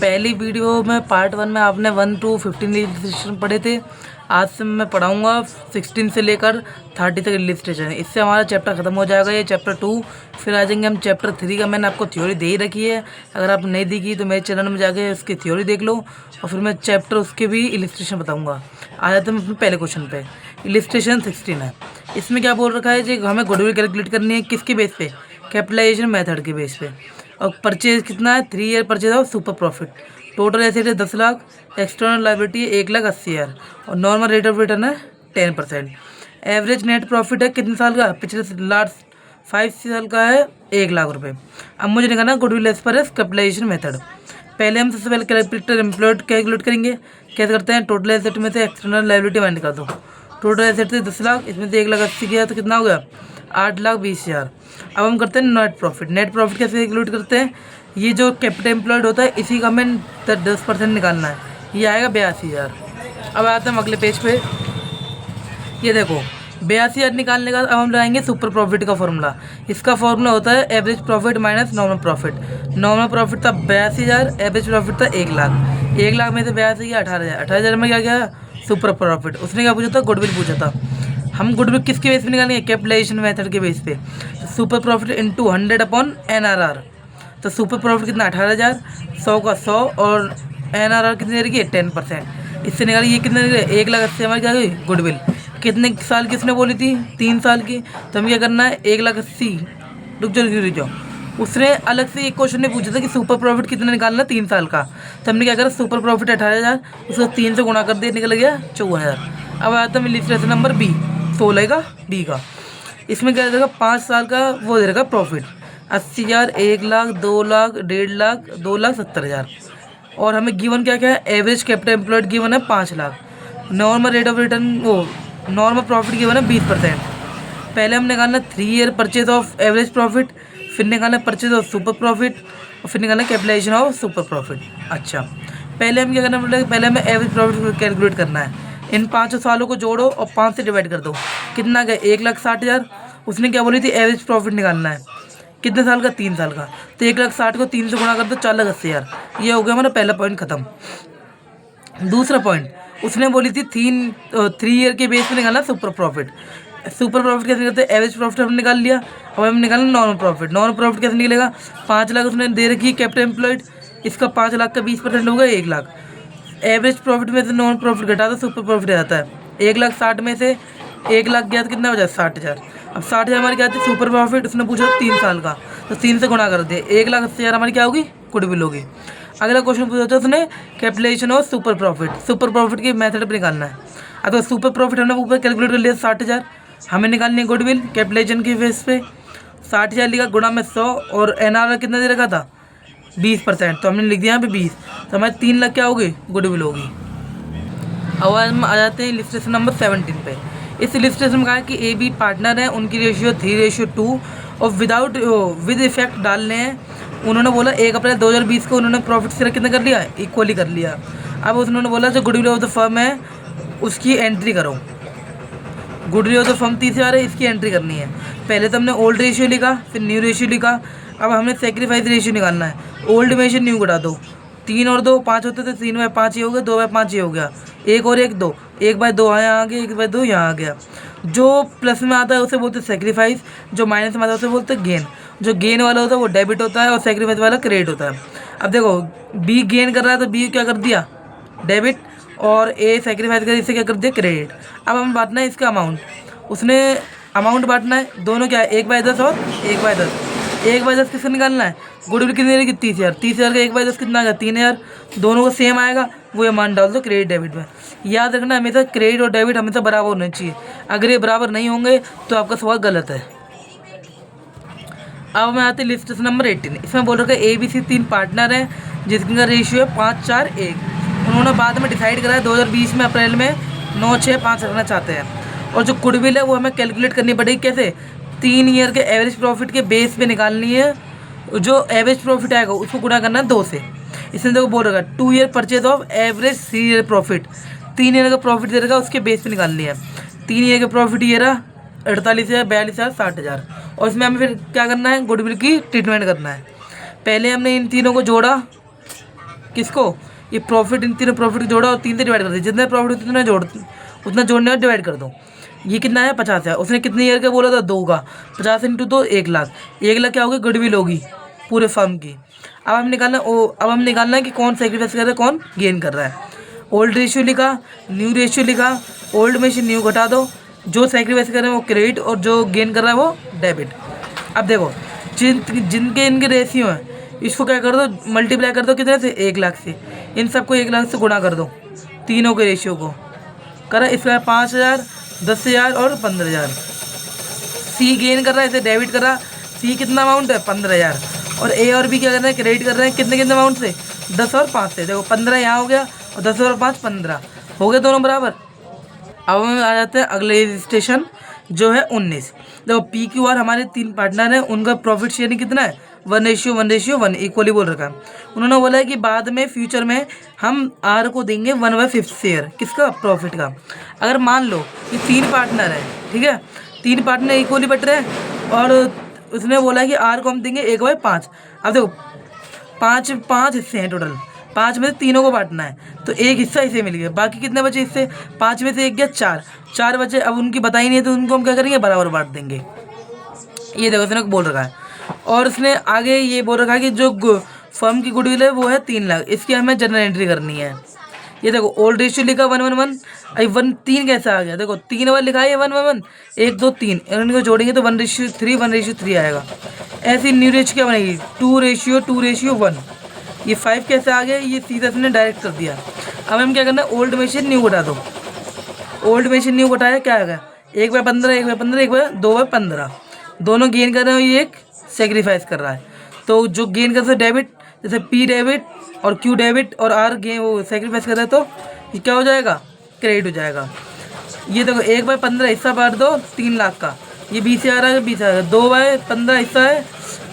पहली वीडियो में पार्ट 1 में आपने 1 to 15 इलिस्ट्रेशन पढ़े थे। आज से मैं पढ़ाऊँगा 16 से लेकर 30 तक इलिस्ट्रेशन। इससे हमारा चैप्टर ख़त्म हो जाएगा, ये चैप्टर 2। फिर आ जाएंगे हम चैप्टर 3 का। मैंने आपको थ्योरी दे ही रखी है, अगर आप नहीं देखी तो मेरे चैनल में जाके उसकी थ्योरी देख लो और फिर मैं चैप्टर उसके भी इलिस्ट्रेशन बताऊँगा। आ जाते हैं अपने पहले क्वेश्चन पे। इलिस्ट्रेशन 16 है। इसमें क्या बोल रखा है जी, हमें गुडविल कैलकुलेट करनी है किसके बेस पे? कैपिटलाइजेशन मेथड के बेस पे। और परचेज कितना है? 3 year purchase of super profit. Total asset है 10 लाख, एक्सटर्नल लायबिलिटी है 1,80,000 और नॉर्मल रेट ऑफ रिटर्न है 10%। एवरेज नेट प्रॉफिट है कितने साल का? पिछले लास्ट 5 साल का है 1 लाख रुपये। अब मुझे निकालना goodwill as per capitalisation method. पहले हम सबसे पहले कैपिटल एम्प्लॉयड कैलकुलेट करेंगे। कैसे करते हैं? टोटल एसेट में से एक्सटर्नल लायबिलिटी माइनस कर दो। टोटल एसेट थे 10 लाख, इसमें से 1,80,000 गया तो कितना हो गया? 8,20,000। अब हम करते हैं नेट प्रॉफिट। नेट प्रॉफिट कैसे कैलकुलेट करते हैं? ये जो कैपिटल एम्प्लॉयड होता है इसी का हमें 10% निकालना है, ये आएगा 82,000। अब आते हैं अगले पेज पे। ये देखो 82,000 निकालने का अब हम लगाएंगे सुपर प्रॉफिट का फॉर्मूला। इसका फॉर्मूला होता है average profit minus normal profit. Normal profit था 82,000, एवरेज प्रॉफिट था 1 लाख। 1 लाख में से 82 18,000, 18,000 में क्या गया? Super profit. उसने क्या पूछा था? गुडविल पूछा था। हम गुडविल किसके बेस पे निकालेंगे? कैपिटलाइजेशन मेथड के बेस पे। Super profit into 100 upon NRR। तो सुपर प्रॉफिट कितना? 18,000, 100 का 100 और NRR कितनी रहेगी? 10%। इससे निकालिए ये कितने निकले? 1,80,000 हमारी क्या गई? गुडविल। कितने साल की उसने बोली थी? 3 साल की। तो हमें क्या करना है? 1,80,000। रुक जाओ। उसने अलग से एक क्वेश्चन ने पूछा था कि सुपर प्रॉफिट कितना निकालना 3 साल का। तो हमने क्या करा? सुपर प्रॉफिट 18,000, उसको 3 से गुणा कर दिया, निकल गया 54,000। अब आता है इलिस्ट्रेशन नंबर बी, 16 का डी का। इसमें क्या देगा? 5 साल का वो दे देगा प्रॉफिट 80,000, 1 लाख, 2 लाख, 1.5 लाख, 2,70,000। और हमें गिवन क्या क्या है? एवरेज कैपिटल एम्प्लॉयड गिवन है 5 lakh. Normal rate of return वो नॉर्मल प्रॉफिट गिवन है 20%। पहले हम निकालना 3 year purchase of average profit, फिर निकालना परचेज ऑफ सुपर प्रॉफिट और फिर निकालना कैपिटलाइजेशन ऑफ सुपर प्रॉफिट। अच्छा, पहले हम क्या करना पड़ेगा? पहले हमें एवरेज प्रॉफिट कैलकुलेट करना है। इन 5 सालों को जोड़ो और 5 से डिवाइड कर दो। कितना गया? 1,60,000। उसने क्या बोली थी? एवरेज प्रॉफिट निकालना है। कितने साल का? 3 साल का। तो 1,60,000 को 3 से गुणा कर दो, 4,80,000। ये हो गया हमारा पहला पॉइंट खत्म। दूसरा पॉइंट, उसने बोली थी 3 ईयर के बेस पे निकालना सुपर प्रॉफिट। सुपर प्रॉफिट कैसे निकलते हैं? एवरेज प्रॉफिट हमने निकाल लिया, अब हम निकालना नॉर्मल प्रॉफिट। नॉर्मल प्रॉफिट कैसे निकलेगा? 5 लाख उसने दे रखी है कैपिटल एम्प्लॉयड, इसका 5 लाख का 20% होगा 1 लाख। एवरेज प्रॉफिट में से नॉर्मल प्रॉफिट घटा दो, सुपर प्रॉफिट आ जाता है। 1,60,000 में से 1 लाख गया तो कितना हो जाता है? 60,000। अब 60,000 हमारी क्या आती है? Super profit. उसने पूछा 3 साल का, तो 3 से गुणा कर दिए। 1,80,000 हमारी क्या होगी? गुडविल होगी। अगला क्वेश्चन पूछा था उसने कैपिटलाइजेशन और सुपर प्रॉफिट। सुपर प्रॉफिट के मेथड पर निकालना है। अब तो सुपर प्रॉफिट हमने ऊपर कैलकुलेट कर लिया 60,000, हमें निकालनी है गुडविल कैपिटलाइजेशन के बेस पे। 60,000 लिखा, गुणा में 100 और NRR कितना दे रखा था? 20%। तो हमने लिख दिया यहाँ पे 20, तो हमारे 3 लाख क्या होगी? गुडविल होगी। अब हम आ जाते हैं इलिस्ट्रेशन नंबर 17 पे। इस इलिस्ट्रेशन में कहा है कि AB पार्टनर है, उनकी रेशियो 3:2 और विद इफेक्ट डालने हैं। उन्होंने बोला 1 अप्रैल 2020 को उन्होंने प्रॉफिट शेयर कितना कर लिया? इक्वली कर लिया। अब उन्होंने बोला जो गुडविल ऑफ द फर्म है उसकी एंट्री करो। गुडविल ऑफ द फर्म 30,000 है, इसकी एंट्री करनी है। पहले तो हमने ओल्ड रेशियो लिखा, फिर न्यू रेशियो लिखा। अब हमने सेक्रीफाइस रेशियो निकालना है। ओल्ड में से न्यू घटा दो। 3 और 2 5 होते थे, 3/5 ये हो गया, 2/5 ये हो गया। 1 और 1 2, 1/2 यहाँ आ गया, 1/2 यहाँ आ गया। जो प्लस में आता है उसे बोलते हैं सेक्रीफाइस, जो माइनस में आता है उसे बोलते हैं गेन। जो गेन वाला होता है वो डेबिट होता है और सेक्रीफाइस वाला क्रेडिट होता है। अब देखो बी गेन कर रहा है तो बी क्या कर दिया? डेबिट, और ए सेक्रीफाइस कर इसे क्या कर दिया? क्रेडिट। अब हमें बांटना है इसका अमाउंट। उसने अमाउंट बांटना है, दोनों क्या है? 1/10 और 1/10। 1/10 किससे निकालना है? गुडविल कितनी रहेगी? 30,000। 30,000 का 1/10 कितना आएगा? 3,000। दोनों को सेम आएगा, वो अमाउंट डाल दो क्रेडिट डेबिट में। याद रखना हमेशा क्रेडिट और डेबिट हमेशा बराबर होने चाहिए। अगर ये बराबर नहीं होंगे तो आपका सवाल गलत है। अब हमें आते हैं इलिस्ट्रेशन नंबर 18। इसमें बोल रखा है ABC 3 पार्टनर हैं जिसका रेशियो है 5:4:1। उन्होंने बाद में डिसाइड करा है 2020 में अप्रैल में 9,6,5 रखना चाहते हैं। और जो गुडविल है वो हमें कैलकुलेट करनी पड़ेगी कैसे? 3 ईयर के एवरेज प्रॉफिट के बेस पे निकालनी है। जो एवरेज प्रॉफिट आएगा उसको गुणा करना है 2 से। इसमें देखो बोल रखा है 2 year purchase of average 3 year profit. 3 year का प्रॉफिट दे रखा उसके बेस पे निकालनी है। 3 ईयर का प्रॉफिट ये रहा 48,000, 42,000, 60,000। और इसमें हमें फिर क्या करना है? गुडविल की ट्रीटमेंट करना है। पहले हमने इन तीनों को जोड़ा, किसको, ये प्रॉफिट, इन तीनों प्रॉफिट जोड़ा और 3 से डिवाइड कर दिया, जितना प्रॉफिट उतना जोड़ने का डिवाइड कर दो। ये कितना है 50 है, उसने कितने ईयर का बोला था 2 का, 50 इंटू 2 1 लाख, 1 लाख क्या होगी गुडविल होगी पूरे फर्म की। अब हम निकालना है कि कौन सेक्रीफाइस कर रहा है कौन गेन कर रहा है। ओल्ड रेशियो लिखा, न्यू रेशियो लिखा, ओल्ड में से न्यू घटा दो, जो सेक्रीफाइस कर रहे हैं वो क्रेडिट और जो गेन कर रहा है वो डेबिट। अब देखो जिनके इनके रेशियो हैं इसको क्या कर दो, मल्टीप्लाई कर दो कितने से 1 लाख से, इन सबको 1 लाख से गुणा कर दो, तीनों के रेशियो को करा। इसका 5,000, 10,000 और 15,000। सी गेन कर रहा है, इसे डेबिट कर रहा, सी कितना अमाउंट है 15,000, और ए और बी क्या कर रहे हैं क्रेडिट कर रहे हैं कितने कितने अमाउंट से 10 और 5 से। देखो 15 यहाँ हो गया और 10 और 5 15 हो गए दोनों बराबर। अब हम आ जाते हैं अगले स्टेशन जो है 19। देखो पी क्यू आर हमारे 3 पार्टनर हैं, उनका प्रॉफिट शेयरिंग कितना है 1:1:1 इक्वली बोल रखा है। उन्होंने बोला है कि बाद में फ्यूचर में हम आर को देंगे 1/5 शेयर किसका प्रॉफिट का। अगर मान लो कि 3 पार्टनर है, ठीक है, 3 पार्टनर इक्वली बट रहे हैं और उसने बोला है कि आर को हम देंगे 1/5। अब देखो 5 हिस्से हैं टोटल, 5 में से तीनों को बांटना है, तो एक हिस्सा इसे मिल गया, बाकी कितने बचे हिस्से 5 में से 1 गया 4 बचे। अब उनकी बताई नहीं है तो उनको हम क्या करेंगे बराबर बांट देंगे। ये देखो उसने बोल रखा है, और उसने आगे ये बोल रखा है कि जो फर्म की गुडविल है वो है 3 लाख, इसकी हमें जर्नल एंट्री करनी है। ये देखो ओल्ड रेशियो लिखा 1:1, 1 3 कैसे आ गया, देखो 3 बार लिखा है 1:1, 1 2 3, इनको जोड़ेंगे तो 1:3 आएगा। ऐसी न्यू रेशियो क्या बनेगी 2:1। ये 5 कैसे आ गया, ये सीधा इसने डायरेक्ट कर दिया। अब हम क्या करना है ओल्ड में से न्यू घटा दो, ओल्ड में से न्यू घटाया क्या आएगा 1/15, 1/15, 2/15, दोनों गेन कर रहे हो, ये एक सेक्रीफाइस कर रहा है। तो जो गेन कर रहा है डेबिट, जैसे पी डेबिट और क्यू डेबिट और आर गेन वो सेक्रीफाइस कर रहा है, तो ये क्या हो जाएगा क्रेडिट हो जाएगा। ये देखो 1/15 हिस्सा बांट दो 3 लाख का, ये 20 आ रहा है 20 आ रहा है, 2/15 हिस्सा है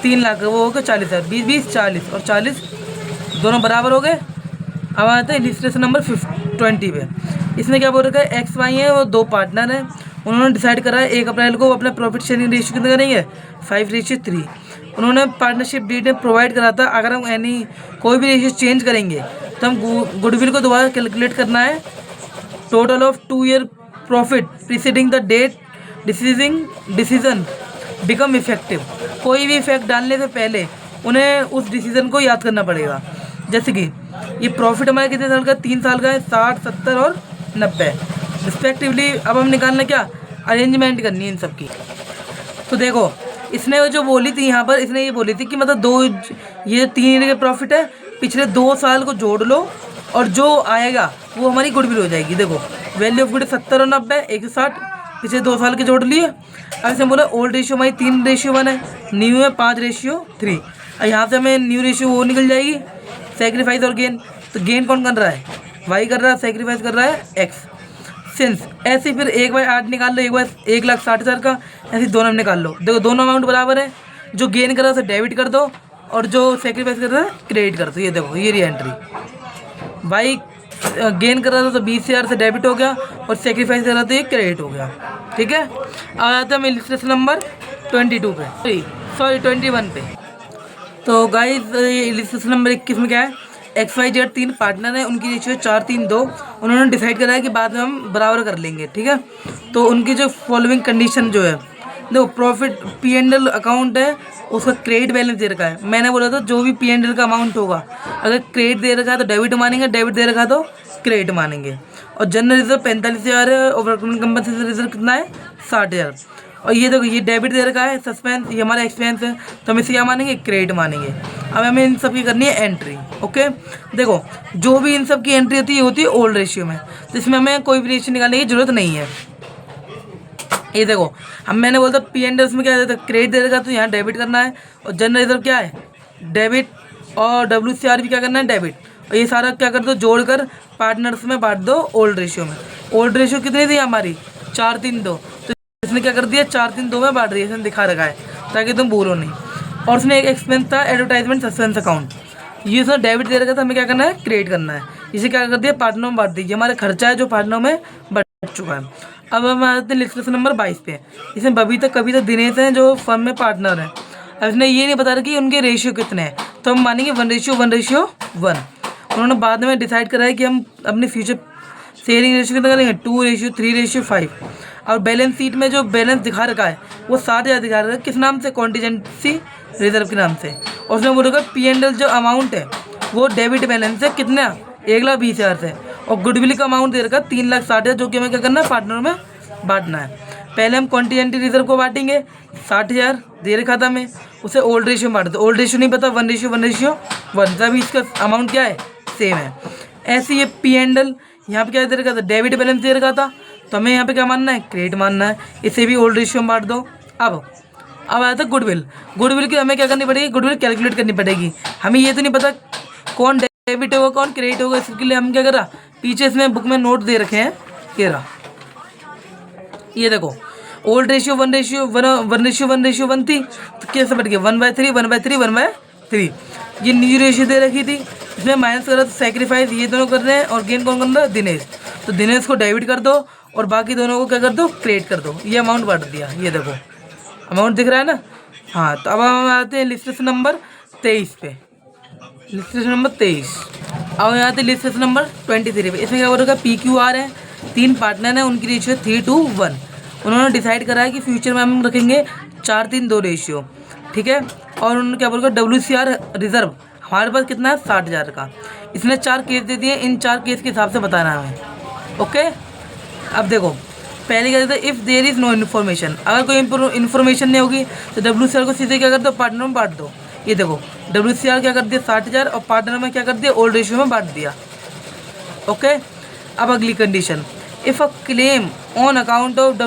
3 लाख का, वो हो गया 40,000, 20 20 40 और 40 दोनों बराबर हो गए। अब आते हैं इलिस्ट्रेशन नंबर 20 पे। इसमें क्या बोल रखा है एक्स वाई है वो 2 पार्टनर हैं, उन्होंने डिसाइड करा है 1 अप्रैल को अपना प्रॉफिट शेयरिंग रेशियो कितना करेंगे 5:3। उन्होंने पार्टनरशिप डीड में प्रोवाइड करा था अगर हम कोई भी रेशियो चेंज करेंगे तो हम गुडविल को दोबारा कैलकुलेट करना है। Total of 2 year profit preceding the date decision become effective. कोई भी इफेक्ट डालने से पहले उन्हें उस डिसीजन को याद करना पड़ेगा। जैसे कि ये प्रॉफिट हमारे कितने साल का 3 साल का है, 60 70 और 90 रिस्पेक्टिवली। अब हम निकालना क्या अरेंजमेंट करनी है इन सब की। तो देखो इसने जो बोली थी यहाँ पर, इसने ये बोली थी कि मतलब ये 3 के प्रॉफिट है, पिछले 2 साल को जोड़ लो और जो आएगा वो हमारी गुडविल हो जाएगी। देखो वैल्यू ऑफ गुड 70 और 90 160, पिछले 2 साल के जोड़ लिए। अब इसने बोला ओल्ड रेशियो हमारी 3:1 है, न्यू है 5:3। और यहाँ से हमें न्यू रेशियो वो निकल जाएगी सेक्रीफाइस और गेन। तो गेन कौन कर रहा है वाई कर रहा है, सेक्रीफाइस कर रहा है एक्स। सिंस ऐसे फिर 1/8 निकाल लो, 1,60,000 का, ऐसे दोनों में निकाल लो। देखो दोनों अमाउंट बराबर है, जो गेन कर रहा है उसे डेबिट कर दो और जो सेक्रीफाइस कर रहा है क्रेडिट कर दो। ये देखो ये री एंट्री, वाई गेन कर रहा था तो 20,000 से डेबिट हो गया और सेक्रीफाइस कर रहा था ये क्रेडिट हो गया। ठीक है, आ जाता है इलिस्ट्रेशन नंबर 22 पे, सॉरी 21 पे। तो गाइस ये इलिस्ट्रेशन नंबर 21 में क्या है XYZ 3 पार्टनर है, उनकी रेशियो 4:3:2। उन्होंने डिसाइड करा है कि बाद में हम बराबर कर लेंगे। ठीक है, तो उनकी जो फॉलोइंग कंडीशन जो है, देखो प्रॉफिट P&L अकाउंट है उसका क्रेडिट बैलेंस दे रखा है। मैंने बोला था जो भी P&L का अमाउंट होगा अगर क्रेडिट दे रखा है तो डेबिट मानेंगे, डेबिट दे रखा है तो क्रेडिट मानेंगे। और जनरल रिजर्व 45,000 है और वर्कमैन कंपनसेशन रिजर्व कितना है 60,000। और ये देखो ये डेबिट दे रखा है सस्पेंस, ये हमारा एक्सपेंस है तो हम इसे क्या मानेंगे क्रेडिट मानेंगे। अब हमें इन सब की करनी है एंट्री। ओके, देखो जो भी इन सब की एंट्री होती है ओल्ड रेशियो में, तो इसमें हमें कोई भी रेशियो निकालने की जरूरत नहीं है। ये देखो मैंने बोलता P&L उसमें क्या है क्रेडिट दे रखा तो यहाँ डेबिट करना है, और जनरल रिजर्व क्या है डेबिट, और WCR भी क्या करना है डेबिट। और ये सारा क्या कर दो जोड़कर पार्टनर्स में बांट दो ओल्ड रेशियो में। ओल्ड रेशियो कितनी थी हमारी 4:3:2, तो इसने क्या कर दिया 4:3:2 में बांट दिया, इसने दिखा रखा है ताकि तुम भूलो नहीं। और उसमें एक एक्सपेंस था एडवर्टाइजमेंट सस्पेंस अकाउंट, ये उसने डेबिट दे रखा था, हमें क्या करना है क्रेडिट करना है। इसे क्या कर दिया पार्टनर में बांट दीजिए, हमारा खर्चा है जो पार्टनर में बढ़ चुका है। अब हम आते हैं इलिस्ट्रेशन नंबर 22 पे। इसमें बबीता कविता दिनेश हैं जो फर्म में पार्टनर हैं। अब इसने ये नहीं बता रहा कि उनके रेशियो कितने हैं, तो हम मानेंगे 1:1:1। उन्होंने बाद में डिसाइड करा है कि हम अपने फ्यूचर शेयरिंग रेशियो कितना करेंगे, 2:3:5। और बैलेंस शीट में जो बैलेंस दिखा रखा है वो 60,000 दिखा रखा है, किस नाम से, कॉन्टीजेंसी रिजर्व के नाम से। और उसमें बोलेगा P&L जो अमाउंट है वो डेबिट बैलेंस है, कितना, 1,20,000 से। और गुडविल का अमाउंट दे रखा है 3,60,000, जो कि हमें क्या करना है, पार्टनर में बांटना है। पहले हम कॉन्टीजेंटी रिजर्व को बांटेंगे, 60,000 दे रखा था हमें, उसे ओल्ड रेशियो में बांट दो। ओल्ड रेशियो नहीं पता, 1:1:1, तभी इसका अमाउंट क्या है, सेम है। ऐसे ये P&L यहाँ पे क्या दे रखा था, डेबिट बैलेंस दे रखा था, तो हमें यहाँ पे क्या मानना है, क्रेडिट मानना है। इसे भी ओल्ड रेशियो में बांट दो। अब आया था गुडविल। गुडविल की हमें क्या करनी पड़ेगी, गुडविल कैलकुलेट करनी पड़ेगी। हमें ये तो नहीं पता कौन डेबिट होगा कौन क्रेडिट होगा, इसके लिए हम क्या करा, पीछे इसमें बुक में नोट दे रखे हैं, ये रहा, ये देखो, ओल्ड रेशियो 1:1 थी, तो कैसे बढ़ गया 1/3 1/3 1/3। ये न्यू रेशियो दे रखी थी, इसमें माइनस कर रहा था सेक्रीफाइस, ये दोनों कर रहे हैं, और गेन कौन कर रहा है, दिनेश। तो दिनेश को डेबिट कर दो और बाकी दोनों को क्या कर दो, क्रेडिट कर दो। ये अमाउंट बांट दिया, ये देखो अमाउंट दिख रहा है ना। हाँ, तो अब हम आते हैं लिस्ट नंबर 23 पे, लिस्ट नंबर 23। अब यहाँ आते लिस्ट नंबर 23 पे। इसमें क्या बोल रखा है, PQR है, 3 पार्टनर हैं, उनकी रेशियो 3:1। उन्होंने डिसाइड करा है कि फ्यूचर में हम रखेंगे 4:3:2 रेशियो, ठीक है। और उन्होंने क्या बोल रखा, WCR रिजर्व हमारे पास कितना है, 60,000 का। इसने 4 केस दे दिए, इन 4 केस के हिसाब से बताना है हमें, ओके। अब देखो पहले क्या देता है, if there is no information, अगर कोई इन्फॉर्मेशन नहीं होगी तो WCR को सीधे क्या कर दो, पार्टनर में बांट दो। ये देखो WCR क्या कर दिया, 60,000, और पार्टनर में क्या कर दिया, ओल्ड रेशियो में बांट दिया, ओके। अब अगली condition, if a claim on account of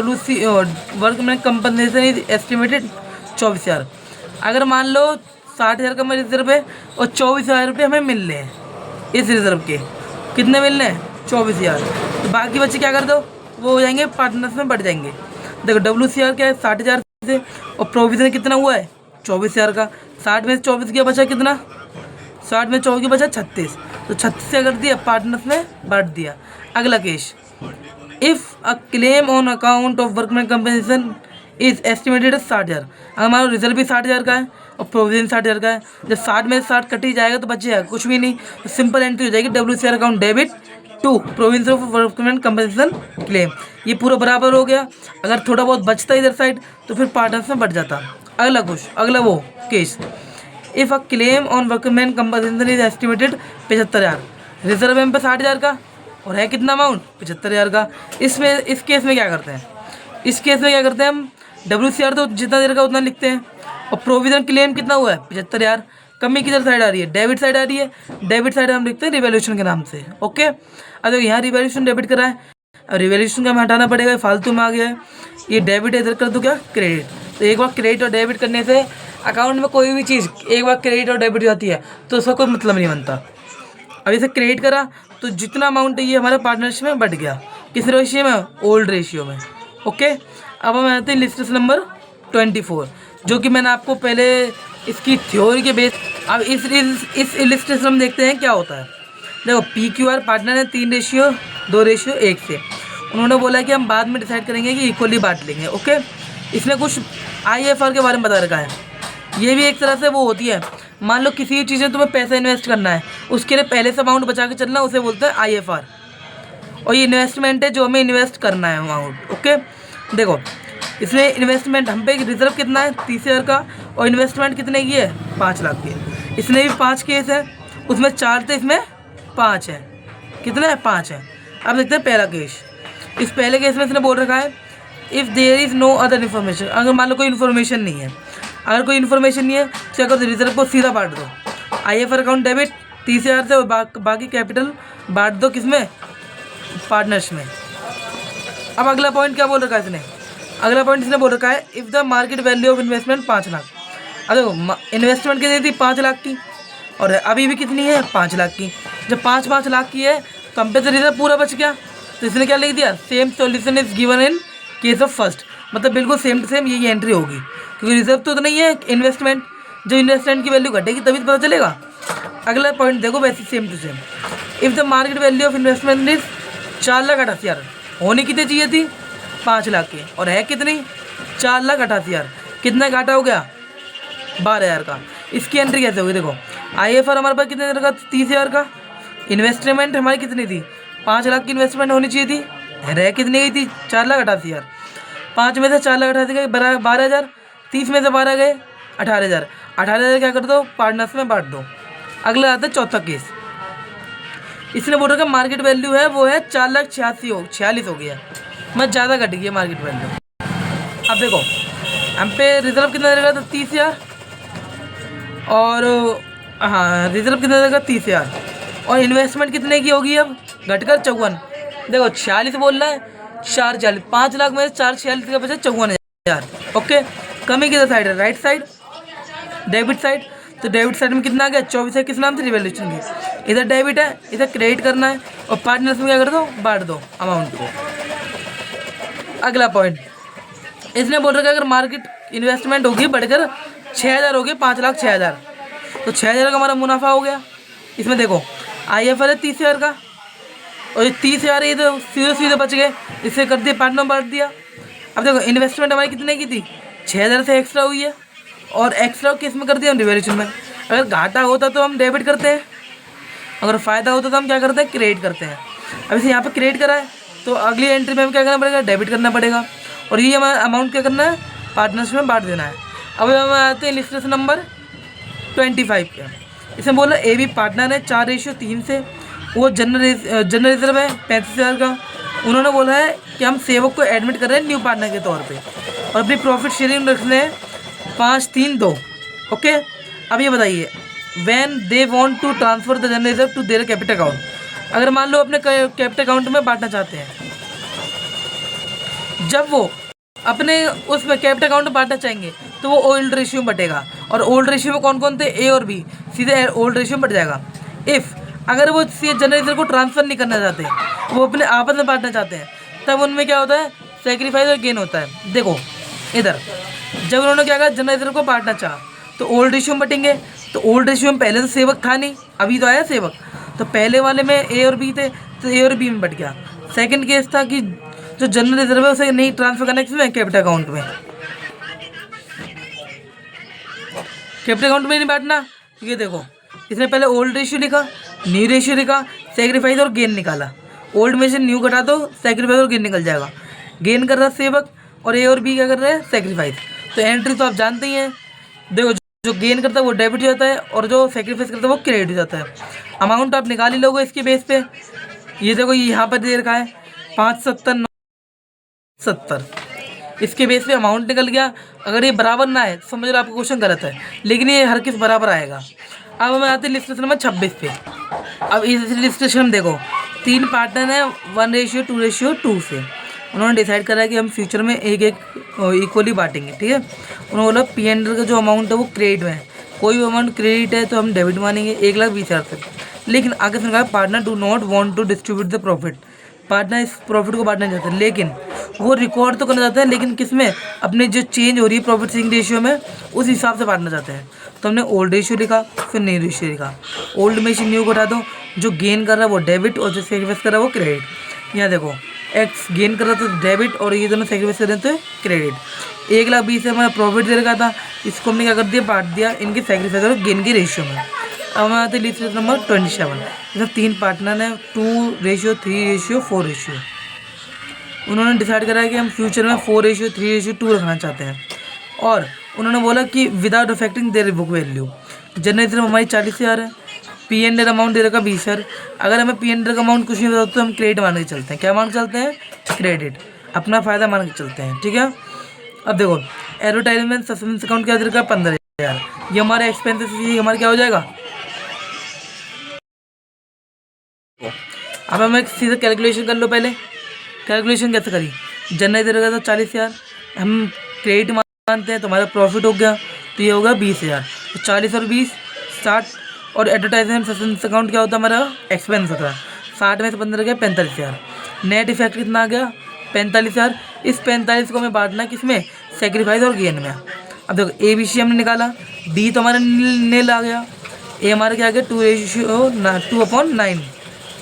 workman compensation is estimated 24,000। अगर मान लो 60,000 का हमारे रिजर्व है और 24,000 रुपये हमें मिल रहे हैं, इस रिजर्व के कितने मिल रहे हैं, 24,000। तो बाकी बच्चे क्या कर दो, वो हो जाएंगे पार्टनर्स में बढ़ जाएंगे। देखो WCR क्या है, 60,000 से, और प्रोविजन कितना हुआ है, 24,000 का। 60 में से 24 किया बचा कितना, 60 में 24 बचा 36, तो 36 से कर दिया, पार्टनर्स में बांट दिया। अगला case, if a claim on account of workman compensation is estimated 60,000। हमारा रिजर्व भी 60,000 का है और प्रोविजन 60,000 का है। जब 60 में से 60 कट ही जाएगा तो बचेगा कुछ भी नहीं, तो सिंपल एंट्री हो जाएगी, WCR account debit to provision of workman compensation claim. ये पूरा बराबर हो गया। अगर थोड़ा बहुत बचता इधर साइड तो फिर पार्टनर्स में बढ़ जाता। अगला वो case, if a claim on workman compensation is estimated 75,000। Reserve है 60,000 का और है कितना अमाउंट, 75,000 का। इस केस में क्या करते हैं, इस केस में क्या करते हैं हम, WCR तो जितना देर का उतना लिखते हैं, और प्रोविजन क्लेम कितना हुआ है, 75,000। कमी किधर साइड आ रही है, डेबिट साइड आ रही है, डेबिट साइड हम लिखते हैं रिवैल्यूएशन के नाम से, ओके। अब देखो यहाँ रिवैल्यूएशन डेबिट करा है, अब रिवैल्यूएशन का हमें हटाना पड़ेगा, फालतू में आ गया है। ये डेबिट इधर कर दो क्या, क्रेडिट। तो एक बार क्रेडिट और डेबिट करने से अकाउंट में कोई भी चीज़ एक बार क्रेडिट और डेबिट जाती है तो उसका कोई मतलब नहीं बनता। अब इसे क्रेडिट करा तो जितना अमाउंट है ये हमारे पार्टनरशिप में बढ़ गया, किस रेशियो में, ओल्ड रेशियो में, ओके। अब हम आते हैं लिस्ट नंबर 24, जो कि मैंने आपको पहले इसकी थ्योरी के बेस। अब इस लिस्ट हम देखते हैं क्या होता है। देखो PQR पार्टनर है 3:2:1 से। उन्होंने बोला कि हम बाद में डिसाइड करेंगे कि इक्वली बांट लेंगे, ओके। इसने कुछ IFR के बारे में बता रखा है। ये भी एक तरह से वो होती है, मान लो किसी चीज़ में तुम्हें पैसा इन्वेस्ट करना है, उसके लिए पहले से अमाउंट बचा के चलना, उसे बोलते हैं IFR। और ये इन्वेस्टमेंट है जो हमें इन्वेस्ट करना है अमाउंट, ओके। देखो इसमें इन्वेस्टमेंट हम पे रिजर्व कितना है, 30,000 का, और इन्वेस्टमेंट कितने की है, 5 लाख की है। इसमें भी 5 केस है, उसमें 4 थे, इसमें 5 है, कितना है, 5 है। अब देखते हैं पहला केस। इस पहले केस में इसने बोल रखा है, if there is no other information. अगर मान लो कोई इन्फॉर्मेशन नहीं है, अगर कोई इन्फॉर्मेशन नहीं है तो क्या करो, रिजर्व को सीधा बांट दो, IFR अकाउंट डेबिट 30,000 से, और बाकी कैपिटल बांट दो किसमें, पार्टनर्स में। अब अगला पॉइंट क्या बोल रखा है इसने, अगला पॉइंट इसने बोल रखा है, if the market value of investment 5 lakh. अब देखो इन्वेस्टमेंट कितनी थी, 5 लाख की, और अभी भी कितनी है, 5 लाख की। जब 5 लाख की है तो हम पे तो रिजर्व पूरा बच गया, तो इसने क्या लिख दिया, same solution is given in case of first. मतलब बिल्कुल सेम टू सेम यही एंट्री होगी, क्योंकि रिजर्व तो नहीं है इन्वेस्टमेंट, जब इन्वेस्टमेंट की वैल्यू घटेगी तभी तो पता चलेगा। अगला पॉइंट देखो वैसे same to same, if the market value of investment is 4,88,000, होनी कितनी चाहिए थी, 5 लाख की, और है कितनी, 4,88,000। कितना घाटा हो गया, 12,000 का। इसकी एंट्री कैसे होगी, देखो IFR हमारे पास कितने का, 30,000 का, इन्वेस्टमेंट हमारी कितनी थी, 5 लाख की इन्वेस्टमेंट होनी चाहिए थी, रह कितनी गई थी, 4,88,000। 5 में से 4,88,000 गए 12,000, 30 में से 12 गए 18,000। 18,000 क्या कर दो, पार्टनर्स में बांट दो। अगला आता है चौथा केस। इसने बोल रखा मार्केट वैल्यू है वो है 4,46,000 हो गया, मैं ज़्यादा घट गई मार्केट वैल्यू। अब देखो हम पे रिजर्व कितना रहेगा, तो 30,000, और हाँ रिजर्व कितना रहेगा 30,000, और इन्वेस्टमेंट कितने की होगी अब, घटकर 54। देखो 46 बोल रहा है, 4,40, 5 लाख में 4,46 का बचा 54,000। ओके, कमी किधर साइड है, राइट साइड, डेबिट साइड। तो डेबिट साइड में कितना आ गया, 24 है, किस नाम से, रिवैल्यूएशन की। इधर डेबिट है, इधर क्रेडिट करना है, और पार्टनर्स में क्या कर दो, बांट दो अमाउंट को। अगला पॉइंट, इसने बोल रखा है अगर मार्केट इन्वेस्टमेंट होगी बढ़कर 6,000 होगी, 5,06,000, तो 6,000 का हमारा मुनाफा हो गया। इसमें देखो IFR है 30,000 का, और ये 30,000 ये तो सीधे सीधे बच गए, इससे कर दिया पार्टनर बांट दिया। अब देखो इन्वेस्टमेंट हमारी कितने की थी, 6,000 से एक्स्ट्रा हुई है, और एक्स्ट्रा किस में कर दिया, हम रिवैल्यूएशन में। अगर घाटा होता तो हम डेबिट करते हैं, अगर फ़ायदा होता तो हम क्या करते हैं, क्रेडिट करते हैं। अब इसे यहाँ पर क्रेडिट करा है, तो अगली एंट्री में हमें क्या करना पड़ेगा, डेबिट करना पड़ेगा, और ये हमारा अमाउंट क्या करना है, पार्टनर्स में बांट देना है। अब हम आते हैं इलस्ट्रेशन नंबर 25 पे। इसमें बोला ए बी पार्टनर है 4:3 से, वो जनरल रिजर्व है 35,000 का। उन्होंने बोला है कि हम सेवक को एडमिट कर रहे हैं न्यू पार्टनर के तौर पे, और अपनी प्रॉफिट शेयरिंग रख रहे हैं 5-3-2। ओके, अब ये बताइए, when they want to transfer the general reserve to their capital account, अगर मान लो अपने कैपिटल अकाउंट में बांटना चाहते हैं, जब वो अपने उसमें कैपिटल अकाउंट में बांटना चाहेंगे तो वो ओल्ड रेशियो में बटेगा, और ओल्ड रेशियो में कौन कौन थे, ए और बी, सीधे ओल्ड रेशियो में बट जाएगा। इफ़ अगर वो जनरल रिजर्व को ट्रांसफ़र नहीं करना चाहते, वो अपने आपस में बांटना चाहते हैं, तब उनमें क्या होता है, सेक्रीफाइस और गेन होता है। देखो इधर जब उन्होंने क्या कहा, जनरल रिजर्व को बांटना चाहा तो ओल्ड रेशियो में बटेंगे, तो ओल्ड रेशियो में पहले तो सेवक था नहीं, अभी तो आया सेवक, तो पहले वाले में ए और बी थे, तो ए और बी में बट गया। सेकंड केस था कि जो जनरल रिजर्व है उसे नहीं ट्रांसफर करना किसमें, कैपिटल अकाउंट में, कैपिटल अकाउंट में नहीं बांटना, क्योंकि देखो इसने पहले ओल्ड रेशियो लिखा, न्यू रेशियो लिखा, सेक्रीफाइस और गेन निकाला। ओल्ड में से न्यू घटा दो, सेक्रीफाइस और गेन निकल जाएगा। गेन कर रहा है सेवक, और ए और बी क्या कर रहे हैं, सेक्रीफाइस। तो एंट्री तो आप जानते ही हैं, देखो जो गेन करता है वो डेबिट हो जाता है, और जो सेक्रीफाइस करता है वो क्रेडिट हो जाता है। अमाउंट आप निकाल ही लोगे इसके बेस पे। ये देखो यहाँ पर दे रखा है 570 इसके बेस पे अमाउंट निकल गया। अगर ये बराबर ना है तो समझ लो आपका क्वेश्चन गलत है, लेकिन ये हर किस बराबर आएगा। अब हमें आते हैं लिस्टेशन नंबर 26 पे। अब इस लिस्टेशन में देखो 3 पार्टनर हैं 1:2:2 से। उन्होंने डिसाइड करा है कि हम फ्यूचर में एक इक्वली बांटेंगे, ठीक है। उन्होंने बोला P&L का जो अमाउंट है वो क्रेडिट में है, कोई भी अमाउंट क्रेडिट है तो हम डेबिट मानेंगे 1,20,000 तक। लेकिन आगे से कहा partner do not want to distribute the profit, partner इस प्रॉफिट को बांटना चाहते हैं, लेकिन वो रिकॉर्ड तो करना चाहते हैं, लेकिन किस में, अपने जो चेंज हो रही है प्रॉफिट शेयरिंग रेशियो में उस हिसाब से बांटना चाहते हैं। तो हमने ओल्ड रेशियो लिखा, फिर न्यू रेशियो लिखा। ओल्ड में से न्यू घटा दो, जो गेन कर रहा है वो डेबिट, और जो सेक्रीफाइस कर रहा है वो क्रेडिट। यहाँ देखो एक्स गेन कर रहा था तो डेबिट, और ये दोनों सेक्रीफाइस कर रहे थे क्रेडिट। 1,20,000 से हमारा प्रॉफिट दे रखा था, इसको हमने क्या कर दिया, बांट दिया इनके सेक्रीफाइस और गेन के रेशियो में। अब हमें आते हैं लिस्ट नंबर 27। इसमें 3 पार्टनर हैं 2:3:4 रेशियो। उन्होंने डिसाइड करा है कि हम फ्यूचर में 4:3:2 रखना चाहते हैं, और उन्होंने बोला कि without affecting their book value. General reserve हमारी 40,000 है, P&L अमाउंट दे रखा 20,000। अगर हमें P&L का अमाउंट कुछ नहीं बताता तो हम क्रेडिट मान के चलते हैं। क्या मान के चलते हैं, क्रेडिट, अपना फ़ायदा मान के चलते हैं, ठीक है। अब देखो एडवर्टाइजमेंट सस्पेंस अकाउंट क्या दे रखा है 15,000, ये हमारे एक्सपेंसेस, ये हमारा क्या हो जाएगा। अब हम एक सीधा कैलकुलेशन कर लो, पहले कैलकुलेशन कैसे करी। जनरल दे रखा था 40,000, हम क्रेडिट मानते हैं तो हमारा प्रॉफिट हो गया, तो ये होगा 20,000। तो 40 और 20 60, और एडवर्टाइजमेंट सस्पेंस अकाउंट क्या होता है, हमारा एक्सपेंस होता है। 60 में से 15 गया 45,000। नेट इफेक्ट कितना आ गया 45,000। इस 45 को हमें बांटना किस में, सेक्रीफाइस और गेन में। अब देखो ABC हमने निकाला, B तो हमारा नील आ गया, A हमारा क्या आ गया 2:9।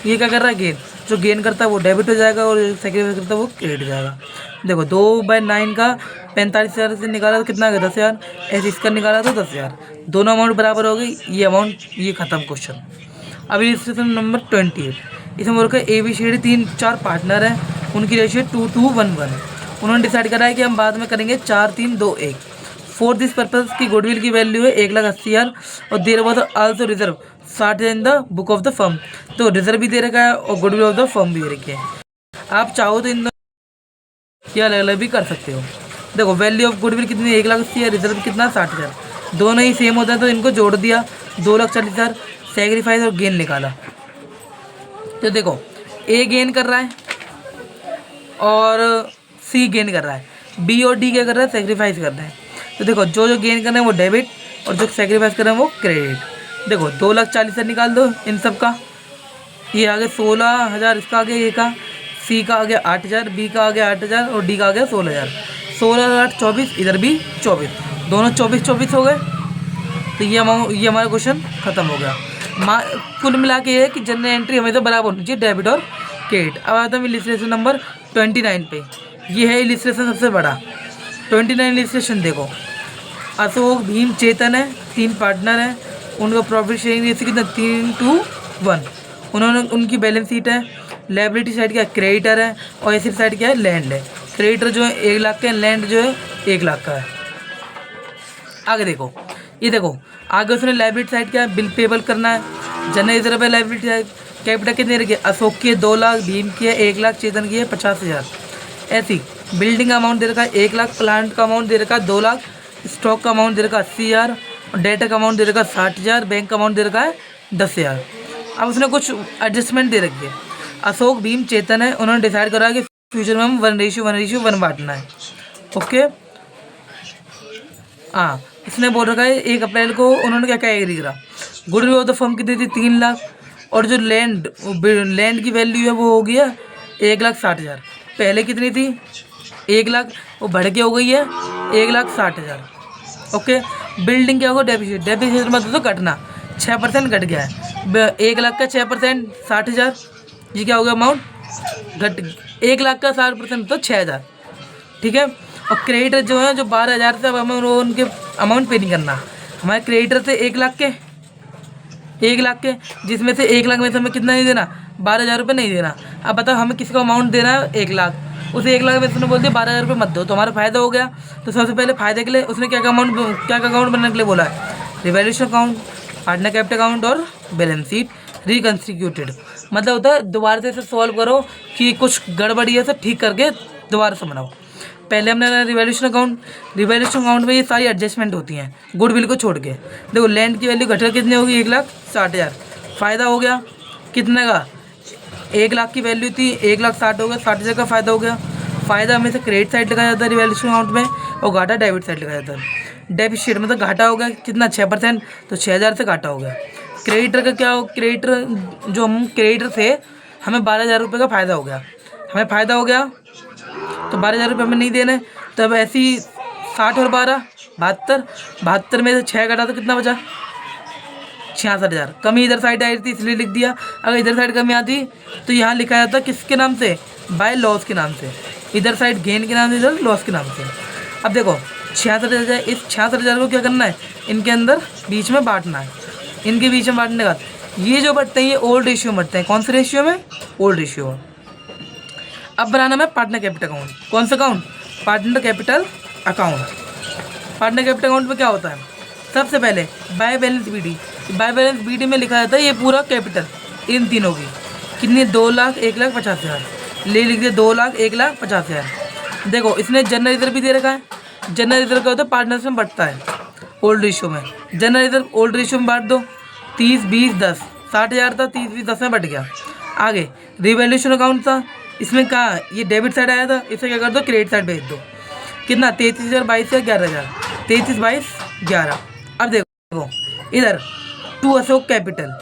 ये क्या कर रहा है, गेन, जो गेन करता है वो डेबिट हो जाएगा, और सेक्रीफाइस करता है वो क्रेडिट हो जाएगा। देखो 2/9 का 45,000 से निकाला तो कितना आ गया 10,000, ऐसे इसका निकाला तो 10,000, दोनों अमाउंट बराबर हो गई। ये अमाउंट, ये ख़त्म क्वेश्चन। अभी रजिस्ट्रेशन नंबर 28, इसमें बोल रखा है ABCD 3-4 पार्टनर हैं, उनकी रेशियो 2:1:1। उन्होंने डिसाइड करा है कि हम बाद में करेंगे 4-3-2-1। फॉर दिस पर्पज की गुडविल की वैल्यू है 1,80,000 और there was also reserve 60 in the book of the firm. तो रिजर्व भी दे रखा है और गुडविल ऑफ द फर्म भी दे रखी है। आप चाहो तो इन दोनों अलग अलग भी कर सकते हो। देखो वैल्यू ऑफ गुडविल कितनी 1,80,000 है, रिजर्व कितना 60,000, दोनों ही सेम होता है तो इनको जोड़ दिया 2,40,000, सेक्रीफाइस और गेन निकाला। तो देखो ए गेन कर रहा है और सी गेन कर रहा है, बी और डी क्या कर रहा है, सेक्रीफाइस कर रहे हैं। तो देखो जो जो गेन कर रहे हैं वो डेबिट और जो सेक्रीफाइस कर रहे हैं वो क्रेडिट। देखो 2,40,000 निकाल दो इन सब का, ये आगे 16,000, इसका आगे ये का, सी का आगे 8,000, बी का आगे 8,000 और डी का आगे 16,000। 16 8 24, इधर भी 24, दोनों 24 हो गए। तो ये हमारा क्वेश्चन खत्म हो गया। कुल मिला के ये है कि जनरल एंट्री हमेशा बराबर होनी चाहिए डेबिट और क्रेडिट। अब आता है इलिस्ट्रेशन नंबर 29 पे। ये है इलिस्ट्रेशन सबसे बड़ा 29 इलिस्ट्रेशन। देखो अशोक, भीम, चेतन है, 3 पार्टनर हैं, उनका प्रॉफिट शेयरिंग रेशियो कितना 3:1। उन्होंने उनकी बैलेंस शीट है, लायबिलिटी साइड क्या है क्रेडिटर है और एसेट साइड क्या है लैंड है। क्रेडिटर जो है 1 लाख का है, लैंड जो है 1 लाख का है। आगे देखो, ये देखो आगे उसने लायबिलिटी साइड क्या है बिल पेबल करना है। जनरल रिजर्व है लायबिलिटी साइड, कैपिटल कितने रखी है, अशोक की है 2 लाख, भीम की है 1 लाख, चेतन की है 50,000। ऐसी बिल्डिंग का अमाउंट दे रखा है 1 लाख, प्लांट का अमाउंट दे रखा है 2 लाख, स्टॉक का अमाउंट दे रखा है 80,000 और डेटा का अमाउंट दे रखा है 60,000, बैंक का अमाउंट दे रखा है 10,000। अब उसने कुछ एडजस्टमेंट दे रखी है। अशोक, भीम, चेतन है, उन्होंने डिसाइड करा कि फ्यूचर में हम 1:1:1 बांटना है। ओके हाँ, इसने बोल रखा है 1 अप्रैल को उन्होंने क्या क्या एग्री करा। गुडविल ऑफ द फर्म कितनी थी 3 लाख और जो लैंड की वैल्यू है वो हो गई है 1,60,000। पहले कितनी थी 1 लाख, वो बढ़ के हो गई है 1,60,000। ओके बिल्डिंग क्या होगा डेप्रिसिएशन मतलब तो कटना 6% घट गया है। 1 लाख का 6% 60,000, ये क्या हो गया अमाउंट घट 1 लाख का 60% तो 6,000। ठीक है और क्रेडिटर जो है जो 12,000 से अब हमें उनके अमाउंट पे नहीं करना। हमारे क्रेडिटर थे 1 लाख के, जिसमें से 1 लाख में से हमें कितना नहीं देना 12,000 रुपये नहीं देना। अब बताओ हमें किसका अमाउंट देना है 1 लाख, उसे 1 लाख में उसने बोल दिया 12,000 रुपये मत दो, तो हमारा फ़ायदा हो गया। तो सबसे पहले फ़ायदे के लिए उसने क्या अकाउंट बनाने के लिए बोला है, revaluation account, partner capital account और बैलेंस शीट रिकन्स्टिट्यूटेड। मतलब होता है दोबारा से इसे सॉल्व करो कि कुछ गड़बड़ी है, सब ठीक करके दोबारा से बनाओ। पहले हमने रिवैल्यूएशन अकाउंट में ये सारी एडजस्टमेंट होती हैं गुडविल को छोड़ के। देखो लैंड की वैल्यू घटकर कितनी होगी 1,60,000, फ़ायदा हो गया कितने का 1 लाख की वैल्यू थी 1,60,000 हो गया, 60,000 का फ़ायदा हो गया। फ़ायदा हमेशा क्रेडिट साइड लगाया जाता है रिवैल्यूएशन अकाउंट में और घाटा डेबिट साइड लगाया जाता है। डेबिट शीट में तो घाटा हो गया कितना 6%, तो 6,000 से घाटा हो गया। क्रेडिटर का क्या हो, क्रेडिटर जो हम क्रेडिटर थे हमें 12,000 रुपये का फ़ायदा हो गया, हमें फ़ायदा हो गया तो 12,000 रुपये हमें नहीं देने। तब ऐसी 60 और 12 72 में से 6 घटा तो कितना बचा 66,000। कमी इधर साइड आई थी इसलिए लिख दिया। अगर इधर साइड कमी आती तो यहाँ लिखा जाता किसके नाम से, बाय लॉस के नाम से, इधर साइड गेन के नाम से, इधर लॉस के नाम से। अब देखो 66,000, इस 66,000 को क्या करना है इनके अंदर बीच में बांटना है। इनके बीच में बांटने का ये जो बढ़ते हैं ये ओल्ड रेशियो बढ़ते हैं। कौन से रेशियो में, ओल्ड रेशियो। अब बनाना है पार्टनर कैपिटल अकाउंट। कौन सा account, partner capital account. Partner capital account में क्या होता है, सबसे पहले by balance BD, by balance BD में लिखा जाता है ये पूरा कैपिटल इन तीनों की कितनी 2 लाख 1,50,000 ले लिख दिया 2 लाख 1,50,000। देखो इसने जनरल रिजर्व भी दे रखा है। जनरल रिजर्व क्या होता है पार्टनर्स में बढ़ता है ओल्ड रेशियो में। जनरल रिजर्व ओल्ड रेशियो में बांट दो 30 20 10, 60,000 था 30 20 10 में बढ़ गया। आगे रिवैल्यूएशन अकाउंट था, इसमें कहा ये डेबिट साइड आया था, इसे क्या कर दो क्रेडिट साइड भेज दो। कितना 33,000 22 या 11,000, 33 22 11। अब देखो इधर टू अशोक कैपिटल,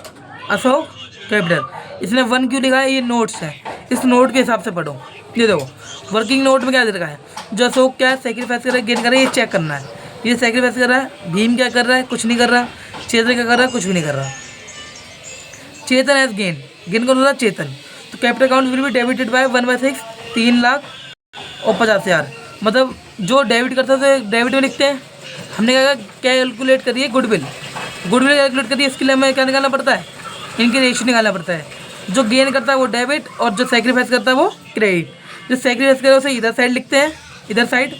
इसने 1 क्यों लिखा है, ये नोट्स है, इस नोट के हिसाब से पढ़ो। ये देखो वर्किंग नोट में क्या दे रखा है, जो अशोक क्या है सेक्रीफाइस कर रहा है गेन कर रहा है ये चेक करना है। ये सेक्रीफाइस कर रहा है, भीम क्या कर रहा है कुछ नहीं कर रहा, चेतन क्या कर रहा है कुछ भी नहीं कर रहा। चेतन एज गेन कौन होता है चेतन। तो capital account will be debited bye 1/6 3 lakh और 50,000। मतलब जो डेबिट करता है तो डेबिट में लिखते हैं। हमने क्या कैलकुलेट करिए गुडविल कैलकुलेट करिए, इसके लिए हमें क्या निकालना पड़ता है इनके रेशियो निकालना पड़ता है। जो गेन करता है वो डेबिट और जो सेक्रीफाइस करता है वो क्रेडिट। जो सेक्रीफाइस करे उसे इधर साइड लिखते हैं, इधर साइड,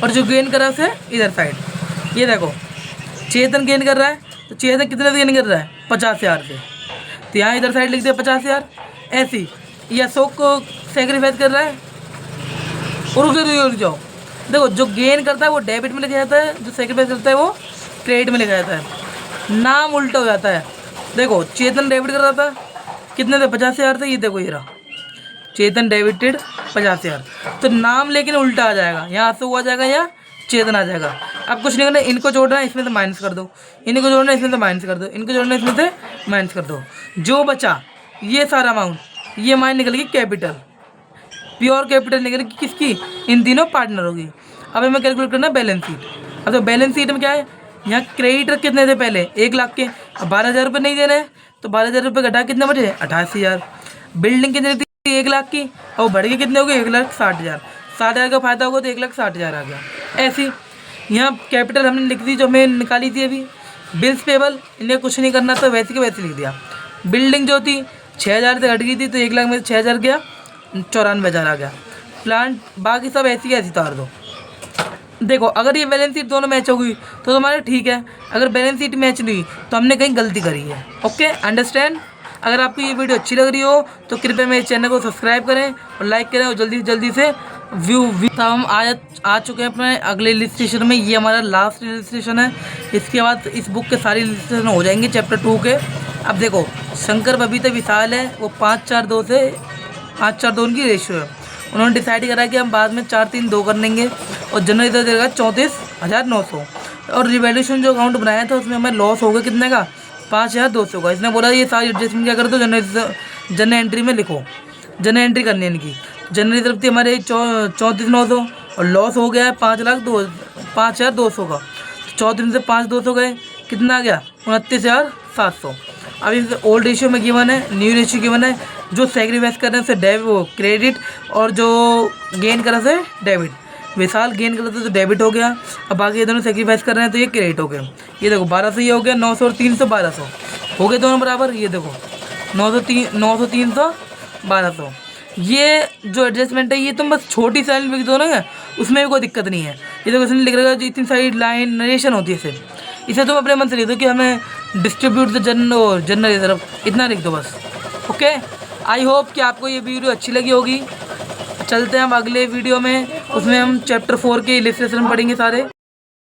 और जो गेन कर रहा है उसे इधर साइड। ये देखो चेतन गेन कर रहा है, तो चेतन कितने से गेन कर रहा है 50,000 से, तो यहाँ इधर साइड लिख दिया 50,000। ऐसे ही ये अशोक को सेक्रीफाइस कर रहा है, और रुक जाओ, देखो जो गेन करता है वो डेबिट में लिखा जाता है, जो सेक्रीफाइस करता है वो क्रेडिट में लिखा जाता है। नाम उल्टा हो जाता है। देखो चेतन डेबिट कर रहा था, कितने थे 50,000 थे, ये देखो ये रहा चेतन डेबिटेड 50,000, तो नाम लेकिन उल्टा आ जाएगा, यहाँ अशोक आ जाएगा या चेतन आ जाएगा। अब कुछ नहीं करना, इनको जोड़ना है इसमें से माइनस कर दो, इनको जोड़ना है इसमें से माइनस कर दो, इनको जोड़ना है इसमें से माइनस कर दो। जो बचा ये सारा अमाउंट, ये हमारी निकल गई कैपिटल, प्योर कैपिटल निकल गई किसकी, इन तीनों पार्टनरों की। अब हमें कैलकुलेट करना है बैलेंस शीट। अब तो बैलेंस शीट में क्या है, यहाँ क्रेडिटर कितने थे पहले 1 लाख के, अब 12,000 रुपये नहीं देने हैं, तो 12,000 रुपये घटा कितने बचे 88,000। बिल्डिंग कितनी थी 1 लाख की, और बढ़ के कितने हो गए 1,60,000। 60,000 का फायदा होगा तो 1,60,000 आ गया। ऐसी यहाँ कैपिटल हमने लिख दी जो हमें निकाली थी अभी। बिल्स पेबल इन्हें कुछ नहीं करना था, वैसे के वैसे लिख दिया। बिल्डिंग जो थी 6,000 से घट गई थी, तो 1 लाख में से 6,000 गया, 94,000 आ गया। प्लांट बाकी सब ऐसी ऐसी उतार दो। देखो अगर ये बैलेंस शीट दोनों मैच होगी तो तुम्हारा ठीक है, अगर बैलेंस शीट मैच नहीं तो हमने कहीं गलती करी है। Okay, understand. अगर आपको ये वीडियो अच्छी लग रही हो तो कृपया मेरे चैनल को सब्सक्राइब करें और लाइक करें, और जल्दी से व्यू तब हम आ चुके हैं अपने अगले इलस्ट्रेशन में। ये हमारा लास्ट इलस्ट्रेशन है, इसके बाद इस बुक के सारे इलस्ट्रेशन हो जाएंगे चैप्टर 2 के। अब देखो शंकर बबीता विशाल है, वो 5-4-2 से 5-4-2 उनकी रेशियो है। उन्होंने डिसाइड करा कि हम बाद में 4-3-2 कर लेंगे, और जनरल इधर देगा 34,900। और रिवैल्यूएशन जो अकाउंट बनाया था उसमें हमें लॉस होगा कितने का 5,200 का। इसने बोला ये सारी एडजस्टमेंट क्या कर दो, जनरल एंट्री में लिखो, जनरल एंट्री करनी है इनकी। जनरल तरफ थी हमारे 34,900, और लॉस हो गया है 5,200 का। 34 से 5,200 गए, कितना आ गया 29,700। अभी ओल्ड रेशियो में गिवन है, न्यू रेशियो गिवन है। जो सेक्रीफाइस कर रहे हैं उसे वो क्रेडिट, और जो गेन कर रहे थे डेबिट। विशाल गेन कर रहे थे तो डेबिट हो गया, अब बाकी ये दोनों सेक्रीफाइस कर रहे हैं तो ये क्रेडिट हो गया। ये देखो 1200 ये हो गया, 900 और 300 1200 हो गए दोनों बराबर। ये देखो 900 300 1200। ये जो एडजस्टमेंट है ये तुम बस छोटी सी लाइन लिख दो ना, उसमें भी कोई दिक्कत नहीं है। ये देखो इसने लिख रखा है जो इतनी सारी लाइन नरेशन होती है सिर्फ, इसे तुम अपने मन से लिख दो कि हमें डिस्ट्रीब्यूट द जनरल तरफ, इतना लिख दो बस। ओके, आई होप कि आपको ये वीडियो अच्छी लगी होगी। चलते हैं हम अगले वीडियो में, उसमें हम चैप्टर 4 के इलस्ट्रेशन पढ़ेंगे सारे।